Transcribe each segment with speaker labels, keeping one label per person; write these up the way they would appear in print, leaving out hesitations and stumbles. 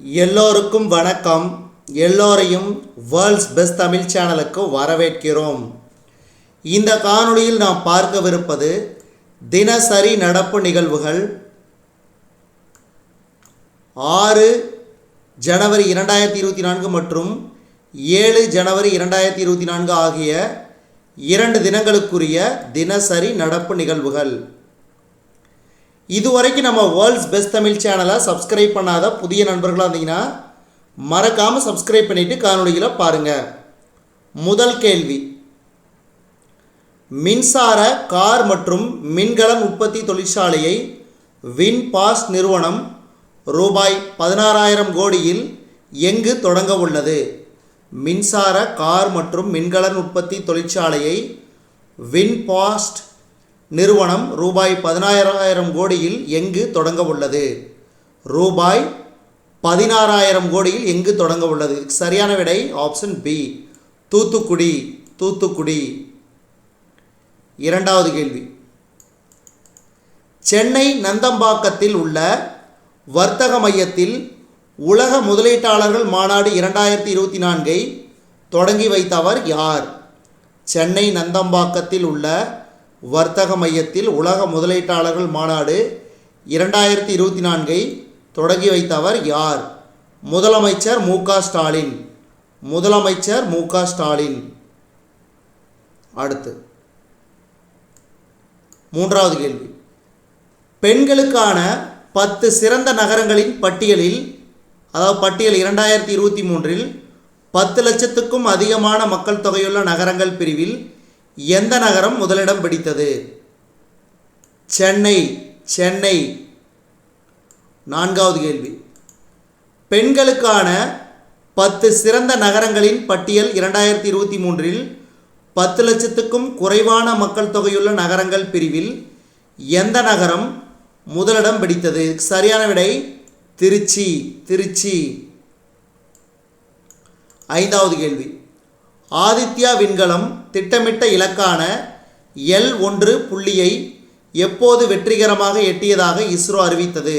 Speaker 1: எல்லோருக்கும் வணக்கம். எல்லோரையும் வேர்ல்ட்ஸ் பெஸ்ட் தமிழ் சேனலுக்கு வரவேற்கிறோம். இந்த காணொளியில் நாம் பார்க்கவிருப்பது தினசரி நடப்பு நிகழ்வுகள் 6 ஜனவரி 2024 மற்றும் 7 ஜனவரி 2024 ஆகிய 2 தினங்களுக்குரிய தினசரி நடப்பு நிகழ்வுகள். இதுவரைக்கும் நம்ம வேர்ல்ட்ஸ் பெஸ்ட் தமிழ் சேனலை சப்ஸ்கிரைப் பண்ணாத புதிய நண்பர்களாக இருந்தீங்கன்னா மறக்காமல் சப்ஸ்கிரைப் பண்ணிவிட்டு காணொளிகளை பாருங்கள். முதல் கேள்வி, மின்சார கார் மற்றும் மின்கலம் உற்பத்தி தொழிற்சாலையை வின்பாஸ்ட் நிறுவனம் ரூபாய் 16,000 கோடியில் எங்கு தொடங்க உள்ளது? மின்சார கார் மற்றும் மின்கலன் உற்பத்தி தொழிற்சாலையை வின்பாஸ்ட் நிறுவனம் ரூபாய் 16,000 கோடியில் எங்கு தொடங்க உள்ளது? ரூபாய் 16,000 கோடியில் எங்கு தொடங்க உள்ளது? சரியான விடை ஆப்ஷன் பி, தூத்துக்குடி. தூத்துக்குடி. இரண்டாவது கேள்வி, சென்னை நந்தம்பாக்கத்தில் உள்ள வர்த்தக மையத்தில் உலக முதலீட்டாளர்கள் மாநாடு 2024 தொடங்கி வைத்தவர் யார்? சென்னை நந்தம்பாக்கத்தில் உள்ள வர்த்தக மையத்தில் உலக முதலீட்டாளர்கள் மாநாடு 2024 தொடங்கி வைத்தவர் யார்? முதலமைச்சர் மு.க. ஸ்டாலின். முதலமைச்சர் மு.க. ஸ்டாலின். அடுத்து மூன்றாவது கேள்வி, பெண்களுக்கான 10 சிறந்த நகரங்களின் பட்டியல் 2023 10 லட்சத்துக்கும் அதிகமான மக்கள் தொகையுள்ள நகரங்கள் பிரிவில் எந்த நகரம் முதலிடம் பிடித்தது? சென்னை. சென்னை. நான்காவது கேள்வி, பெண்களுக்கான 10 சிறந்த நகரங்களின் பட்டியல் 2023 10 லட்சத்துக்கும் குறைவான மக்கள் தொகையுள்ள நகரங்கள் பிரிவில் எந்த நகரம் முதலிடம் பிடித்தது? சரியான விடை திருச்சி. திருச்சி. ஐந்தாவது கேள்வி, ஆதித்யா விண்கலம் திட்டமிட்ட இலக்கான L1 புள்ளியை எப்போது வெற்றிகரமாக எட்டியதாக இஸ்ரோ அறிவித்தது?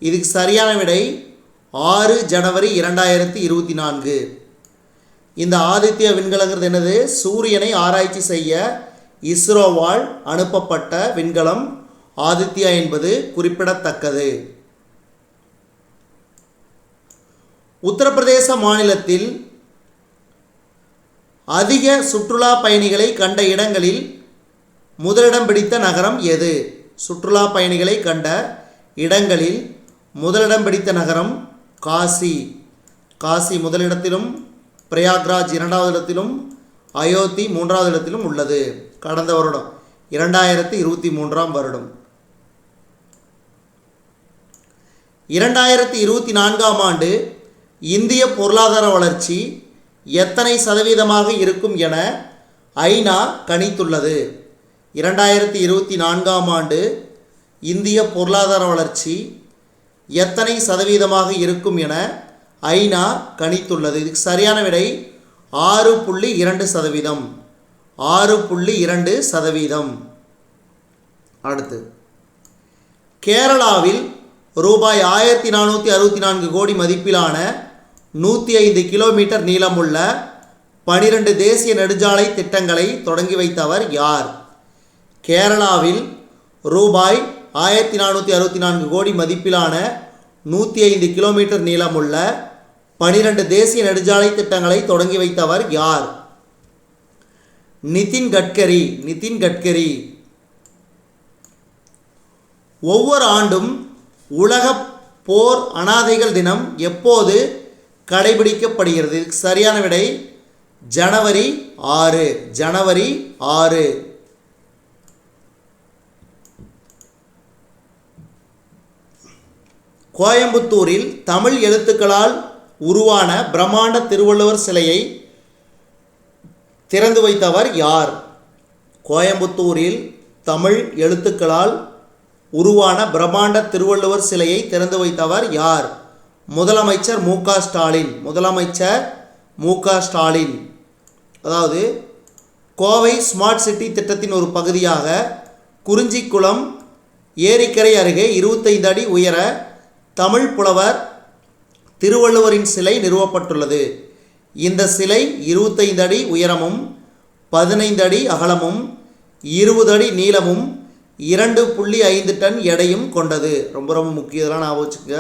Speaker 1: இதுக்கு சரியான விடை 6 ஜனவரி 2024. இந்த ஆதித்யா விண்கலங்கிறது என்னது? சூரியனை ஆராய்ச்சி செய்ய இஸ்ரோவால் அனுப்பப்பட்ட விண்கலம் ஆதித்யா என்பது குறிப்பிடத்தக்கது. உத்தரப்பிரதேச மாநிலத்தில் அதிக சுற்றுலா பயணிகளை கண்ட இடங்களில் முதலிடம் பிடித்த நகரம் எது? சுற்றுலா பயணிகளை கண்ட இடங்களில் முதலிடம் பிடித்த நகரம் காசி. காசி முதலிடத்திலும், பிரயாக்ராஜ் 2வது இடத்திலும், அயோத்தி 3வது இடத்திலும் உள்ளது. கடந்த வருடம் 2023 வருடம். 2024 ஆண்டு இந்திய பொருளாதார வளர்ச்சி எத்தனை சதவீதமாக இருக்கும் என ஐநா கணித்துள்ளது? 2024 ஆண்டு இந்திய பொருளாதார வளர்ச்சி எத்தனை சதவீதமாக இருக்கும் என ஐநா கணித்துள்ளது? இதுக்கு சரியான விடை 6.2%. 6.2%. அடுத்து, கேரளாவில் ரூபாய் 1464 கோடி மதிப்பிலான 105 கிலோமீட்டர் நீளமுள்ள 12 தேசிய நெடுஞ்சாலை திட்டங்களை தொடங்கி வைத்தவர் யார்? கேரளாவில் ரூபாய் 1464 கோடி மதிப்பிலான 105 கிலோமீட்டர் நீளமுள்ள 12 தேசிய நெடுஞ்சாலை திட்டங்களை தொடங்கி வைத்தவர் யார்? நிதின் கட்கரி. நிதின் கட்கரி. ஒவ்வொரு ஆண்டும் உலக போர் அனாதைகள் தினம் எப்போது கடைபிடிக்கப்படுகிறது? சரியான விடை ஜனவரி 6. ஜனவரி 6. கோயம்புத்தூரில் தமிழ் எழுத்துக்களால் உருவான பிரம்மாண்ட திருவள்ளுவர் சிலையை திறந்து வைத்தவர் யார்? கோயம்புத்தூரில் தமிழ் எழுத்துக்களால் உருவான பிரம்மாண்ட திருவள்ளுவர் சிலையை திறந்து வைத்தவர் யார்? முதலமைச்சர் மு.க. ஸ்டாலின். முதலமைச்சர் மு.க. ஸ்டாலின். அதாவது கோவை ஸ்மார்ட் சிட்டி திட்டத்தின் ஒரு பகுதியாக குறிஞ்சிக்குளம் ஏரிக்கரை அருகே 25 அடி உயர தமிழ் புலவர் திருவள்ளுவரின் சிலை நிறுவப்பட்டுள்ளது. இந்த சிலை 25 அடி உயரமும் 15 அடி அகலமும் 20 அடி நீளமும் 2.5 டன் எடையும் கொண்டது. ரொம்ப ரொம்ப முக்கியமான ஞாபகம் வச்சுக்கோங்க.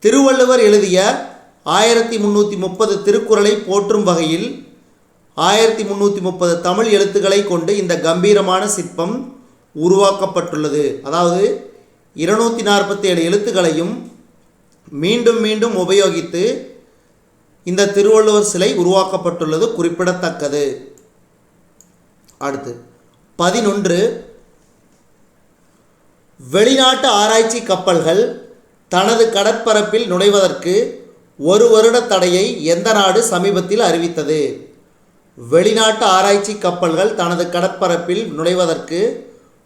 Speaker 1: திருவள்ளுவர் எழுதிய 1330 திருக்குறளை போற்றும் வகையில் 1330 தமிழ் எழுத்துக்களை கொண்டு இந்த கம்பீரமான சிற்பம் உருவாக்கப்பட்டுள்ளது. அதாவது 247 எழுத்துக்களையும் மீண்டும் மீண்டும் உபயோகித்து இந்த திருவள்ளுவர் சிலை உருவாக்கப்பட்டுள்ளது குறிப்பிடத்தக்கது. அடுத்து 11. வெளிநாட்டு ஆராய்ச்சி கப்பல்கள் தனது கடற்பரப்பில் நுழைவதற்கு 1 வருட தடையை எந்த நாடு சமீபத்தில் அறிவித்தது? வெளிநாட்டு ஆராய்ச்சி கப்பல்கள் தனது கடற்பரப்பில் நுழைவதற்கு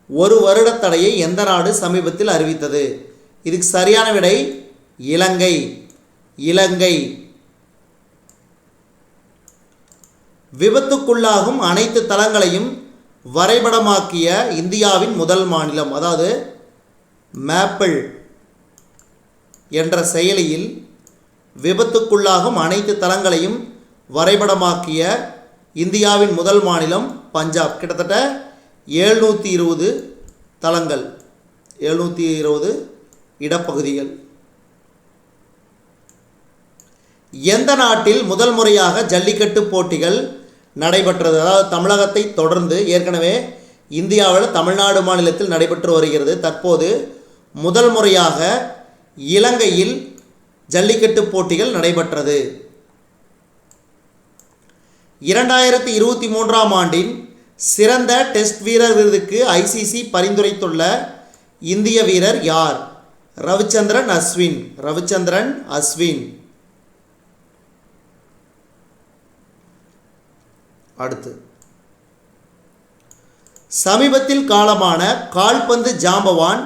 Speaker 1: 1 வருட தடையை எந்த நாடு சமீபத்தில் அறிவித்தது? இதுக்கு சரியான விடை இலங்கை. இலங்கை. விபத்துக்குள்ளாகும் அனைத்து தளங்களையும் வரைபடமாக்கிய இந்தியாவின் முதல் மாநிலம். அதாவது மேப்பிள் என்ற செயலியில் விபத்துக்குள்ளாகும் அனைத்து தளங்களையும் வரைபடமாக்கிய இந்தியாவின் முதல் மாநிலம் பஞ்சாப். கிட்டத்தட்ட 720 தளங்கள், 720 இடப்பகுதிகள். எந்த நாட்டில் முதல் முறையாக ஜல்லிக்கட்டு போட்டிகள் நடைபெற்றது? அதாவது தமிழகத்தை தொடர்ந்து ஏற்கனவே இந்தியாவில் தமிழ்நாடு மாநிலத்தில் நடைபெற்று வருகிறது. தற்போது முதல் முறையாக இலங்கையில் ஜல்லிக்கட்டு போட்டிகள் நடைபெற்றது. 2023ஆம் ஆண்டின் சிறந்த டெஸ்ட் வீரர் விருதுக்கு ஐசிசி பரிந்துரைத்துள்ள இந்திய வீரர் யார்? ரவிச்சந்திரன் அஸ்வின். ரவிச்சந்திரன் அஸ்வின். அடுத்து சமீபத்தில் காலமான கால்பந்து ஜாம்பவான்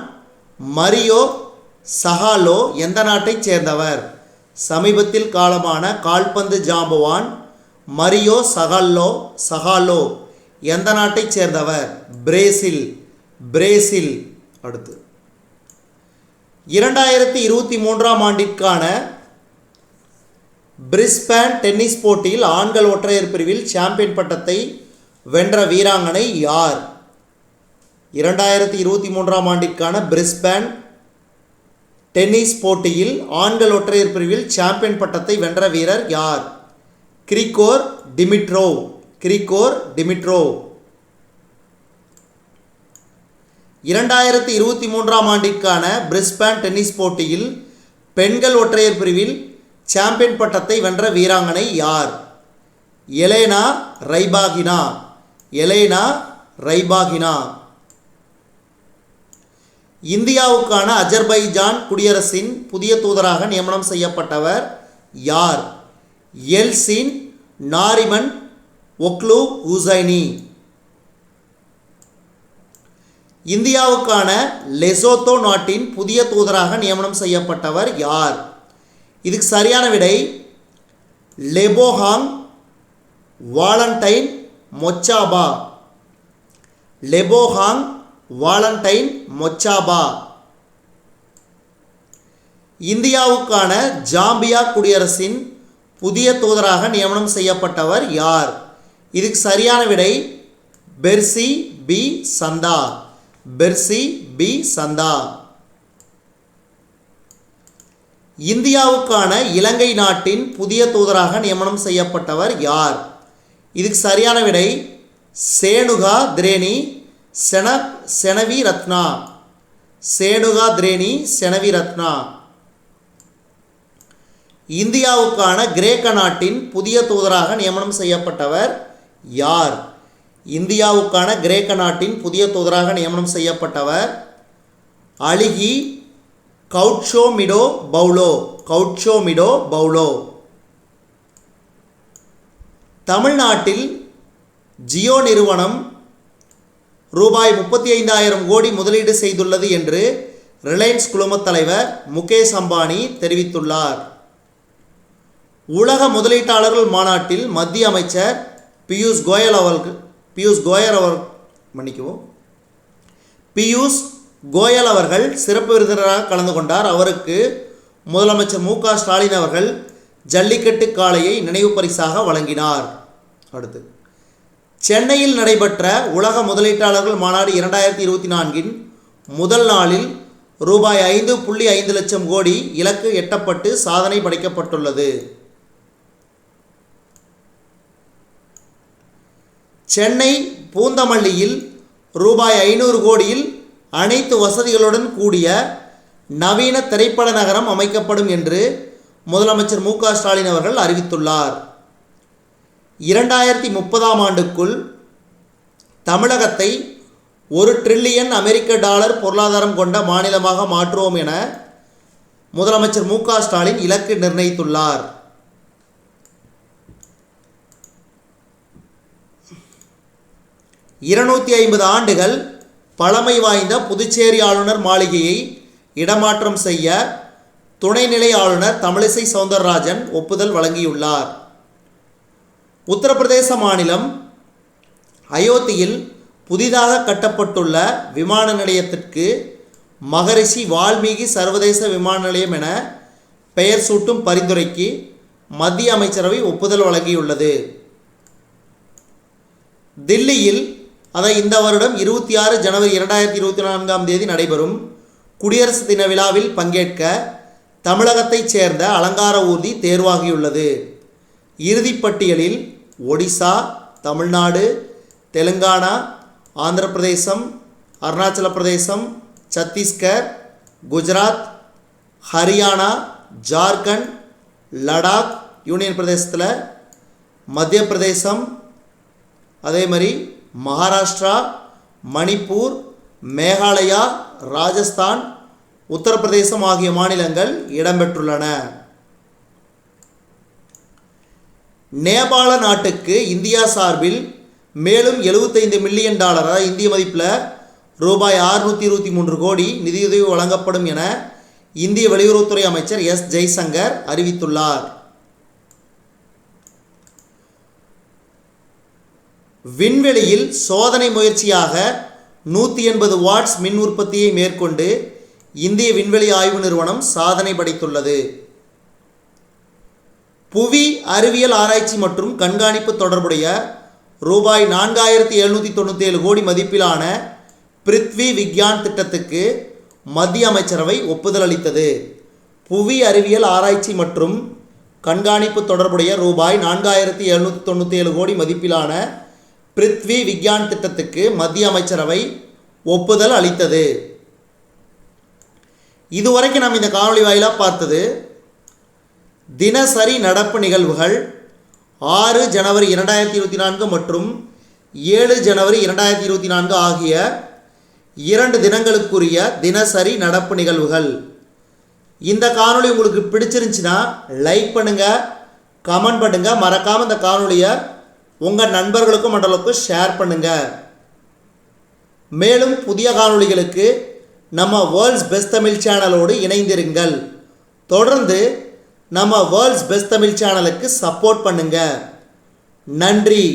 Speaker 1: மரியோ சகாலோ எந்த நாட்டைச் சேர்ந்தவர்? சமீபத்தில் காலமான கால்பந்து ஜாம்பவான் மரியோ சகாலோ எந்த நாட்டைச் சேர்ந்தவர்? பிரேசில். பிரேசில். அடுத்து 2023ஆம் ஆண்டிற்கான பிரிஸ்பேன் டென்னிஸ் போட்டியில் ஆண்கள் ஒற்றையர் பிரிவில் சாம்பியன் பட்டத்தை வென்ற வீராங்கனை யார்? 2023ஆம் ஆண்டிற்கான பிரிஸ்பேன் டென்னிஸ் போட்டியில் ஆண்கள் ஒற்றையர் பிரிவில் சாம்பியன் பட்டத்தை வென்ற வீரர் யார்? Grigor Dimitrov. Grigor Dimitrov. 2023ஆம் ஆண்டிற்கான பிரிஸ்பேன் டென்னிஸ் போட்டியில் பெண்கள் ஒற்றையர் பிரிவில் சாம்பியன் பட்டத்தை வென்ற வீராங்கனை யார்? எலேனா ரைபாகினா. எலேனா ரைபாகினா. இந்தியாவுக்கான அஜர்பைஜான் குடியரசின் புதிய தூதராக நியமனம் செய்யப்பட்டவர் யார்? எல்சின் நாரிமன் ஒக்லு ஹுசைனி. இந்தியாவுக்கான லெசோத்தோ நாட்டின் புதிய தூதராக நியமனம் செய்யப்பட்டவர் யார்? இதுக்கு சரியான விடை லெபோஹாங் வாலண்டைன் மொச்சாபா. லெபோஹாங் வாலண்டைன் மொச்சாபா. இந்தியாவுக்கான ஜாம்பியா குடியரசின் புதிய தூதராக நியமனம் செய்யப்பட்டவர் யார்? இதுக்கு சரியான விடை பெர்சி பி சந்தா. பெர்சி பி சந்தா. இந்தியாவுக்கான இலங்கை நாட்டின் புதிய தூதராக நியமனம் செய்யப்பட்டவர் யார்? இதுக்கு சரியான விடை சேனுகா திரேனி செனவி ரத்னா. சேனுகா திரேனி செனவி ரத்னா. இந்தியாவுக்கான கிரேக்க நாட்டின் புதிய தூதராக நியமனம் செய்யப்பட்டவர் யார்? இந்தியாவுக்கான கிரேக்க நாட்டின் புதிய தூதராக நியமனம் செய்யப்பட்டவர் அலிகி கவுட்சோமிடோ பவுலோ. கவுட்சோமிடோ பவுலோ. தமிழ்நாட்டில் ஜியோ நிறுவனம் ரூபாய் 35,000 கோடி முதலீடு செய்துள்ளது என்று ரிலையன்ஸ் குழுமத் தலைவர் முகேஷ் அம்பானி தெரிவித்துள்ளார். உலக முதலீட்டாளர்கள் மாநாட்டில் மத்திய அமைச்சர் பியூஷ் கோயல் அவர்கள் சிறப்பு விருந்தினராக கலந்து கொண்டார். அவருக்கு முதலமைச்சர் மு.க. ஸ்டாலின் அவர்கள் ஜல்லிக்கட்டு காளையை நினைவு பரிசாக வழங்கினார். அடுத்து, சென்னையில் நடைபெற்ற உலக முதலீட்டாளர்கள் மாநாடு 2024 முதல் நாளில் ரூபாய் 5.5 லட்சம் கோடி இலக்கு எட்டப்பட்டு சாதனை படைக்கப்பட்டுள்ளது. சென்னை பூந்தமல்லியில் ரூபாய் 500 கோடியில் அனைத்து வசதிகளுடன் கூடிய நவீன திரைப்பட நகரம் அமைக்கப்படும் என்று முதலமைச்சர் மு.க. ஸ்டாலின் அவர்கள் அறிவித்துள்ளார். 2030ஆம் ஆண்டுக்குள் தமிழகத்தை $1 டிரில்லியன் பொருளாதாரம் கொண்ட மாநிலமாக மாற்றுவோம் என முதலமைச்சர் மு.க. ஸ்டாலின் இலக்கு நிர்ணயித்துள்ளார். $250 ஆண்டுகள் பழமை வாய்ந்த புதுச்சேரி ஆளுநர் மாளிகையை இடமாற்றம் செய்ய துணைநிலை ஆளுநர் தமிழிசை சவுந்தரராஜன் ஒப்புதல் வழங்கியுள்ளார். உத்தரப்பிரதேச மாநிலம் அயோத்தியில் புதிதாக கட்டப்பட்டுள்ள விமான நிலையத்திற்கு மகரிஷி வால்மீகி சர்வதேச விமான நிலையம் என பெயர் சூட்டும் பரிந்துரைக்கு மத்திய அமைச்சரவை ஒப்புதல் வழங்கியுள்ளது. தில்லியில் இந்த வருடம் 26 ஜனவரி 2024 நடைபெறும் குடியரசு தின விழாவில் பங்கேற்க தமிழகத்தைச் சேர்ந்த அலங்கார ஊர்தி தேர்வாகியுள்ளது. இறுதிப்பட்டியலில் ஒடிசா, தமிழ்நாடு, தெலுங்கானா, ஆந்திர பிரதேசம், அருணாச்சல பிரதேசம், சத்தீஸ்கர், குஜராத், ஹரியானா, ஜார்க்கண்ட், லடாக் யூனியன் பிரதேசத்தில், மத்திய பிரதேசம், அதே மாதிரி மகாராஷ்டிரா, மணிப்பூர், மேகாலயா, ராஜஸ்தான், உத்தரப்பிரதேசம் ஆகிய மாநிலங்கள் இடம்பெற்றுள்ளன. நேபாள நாட்டுக்கு இந்தியா சார்பில் மேலும் $75 மில்லியன் இந்திய மதிப்பில் ரூபாய் 623 கோடி நிதியுதவி வழங்கப்படும் என இந்திய வெளியுறவுத்துறை அமைச்சர் எஸ். ஜெய்சங்கர் அறிவித்துள்ளார். விண்வெளியில் சோதனை முயற்சியாக 180 வாட்ஸ் மின் உற்பத்தியை மேற்கொண்டு இந்திய விண்வெளி ஆய்வு நிறுவனம் சாதனை படைத்துள்ளது. புவி அறிவியல் ஆராய்ச்சி மற்றும் கண்காணிப்பு தொடர்புடைய ரூபாய் 4797 கோடி மதிப்பிலான பிருத்வி விக்யான் திட்டத்துக்கு மத்திய அமைச்சரவை ஒப்புதல் அளித்தது. புவி அறிவியல் ஆராய்ச்சி மற்றும் கண்காணிப்பு தொடர்புடைய ரூபாய் 4797 கோடி மதிப்பிலான பிருத்வி விக்யான் திட்டத்துக்கு மத்திய அமைச்சரவை ஒப்புதல் அளித்தது. இதுவரைக்கும் நாம் இந்த காணொளி வாயிலாக பார்த்தது தினசரி நடப்பு நிகழ்வுகள் 6 ஜனவரி 2024 மற்றும் 7 ஜனவரி 2024 ஆகிய 2 தினங்களுக்குரிய தினசரி நடப்பு நிகழ்வுகள். இந்த காணொளி உங்களுக்கு பிடிச்சிருந்துச்சுன்னா லைக் பண்ணுங்கள், கமெண்ட் பண்ணுங்கள், மறக்காமல் இந்த காணொளியை உங்கள் நண்பர்களுக்கும் மற்றவர்களுக்கும் ஷேர் பண்ணுங்கள். மேலும் புதிய காணொளிகளுக்கு நம்ம வேர்ல்ட்ஸ் பெஸ்ட் தமிழ் சேனலோடு இணைந்திருங்கள். தொடர்ந்து நம்ம வேர்ல்ட்ஸ் பெஸ்ட் தமிழ் சேனலுக்கு சப்போர்ட் பண்ணுங்கள். நன்றி.